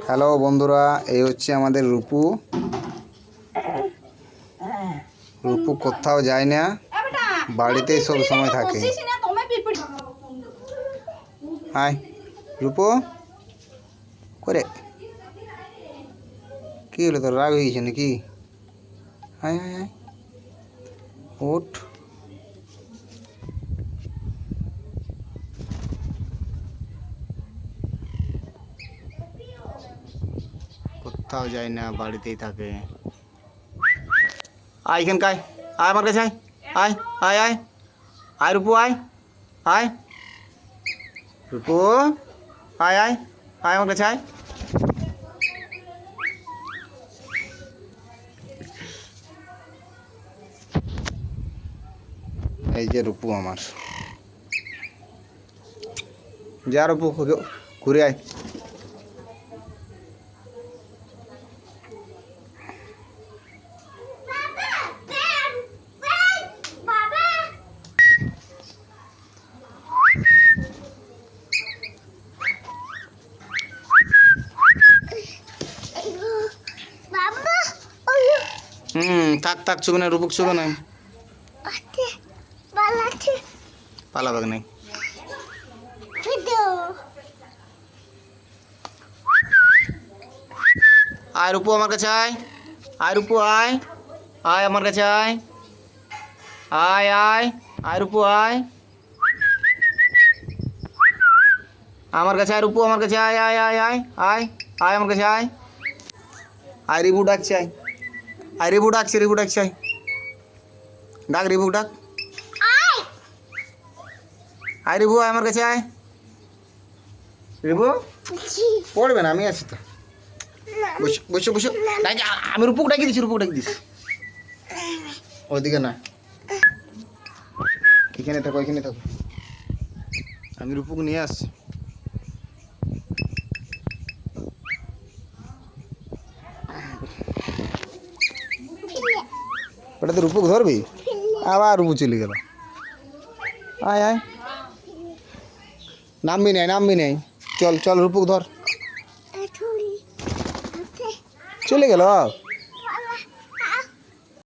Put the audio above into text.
Hello বন্ধুরা, এই হচ্ছে আমাদের রূপু। রূপু কোথাও যায় না, বাড়িতেই সব সময় থাকে। হাই রূপু, করে কি হলো, তোর রাগ হয়ে গেছে নাকি? হাই হাই হাই, ওঠ। কোথাও যায় না, বাড়িতেই থাকে। আয় এখানকায়, আয় আমার কাছে, আয় আয় আয় আয় রূপু, আয় আয় রূপু, আয় আয় আয় আমার কাছে, আয়। এই যে রূপু আমার, যা রূপু ঘুরে আয়। থাক থাক, ছবি না, রূপক ছবি নাই, পালাবাগ নাই। আয় রূপু আমার কাছে, আয় আয় রূপু, আয় আয় আমার কাছে, আয় আয় আয় আয় রূপু, আয় আমার কাছে, আয় রূপু আমার কাছে, আয় আয় আয় আয় আয় আয় আমার কাছে, আয় আয় রিভু ডাকছে, আয় আয় রিভু ডাকছে, রিভু ডাকছে, আয় ডাক রিভু, ডাক আয় রিভু, আয় আমার কাছে, আয় রিভু। পড়বে না, আমি আছি তো, বসো বসো বসো। আমি রূপক ডাকি দিচ্ছি, রূপক ডাকি দিচ্ছি। ওইদিকে না, এখানে থাকো, এখানে থাকো, আমি রূপক নিয়ে আসছি। ওটা তো রূপক ধরবি, আবার রূপু চলে গেল। আয় আয়, নামবি নাই, নামবি নাই, চল চল রূপক ধর, চলে গেল।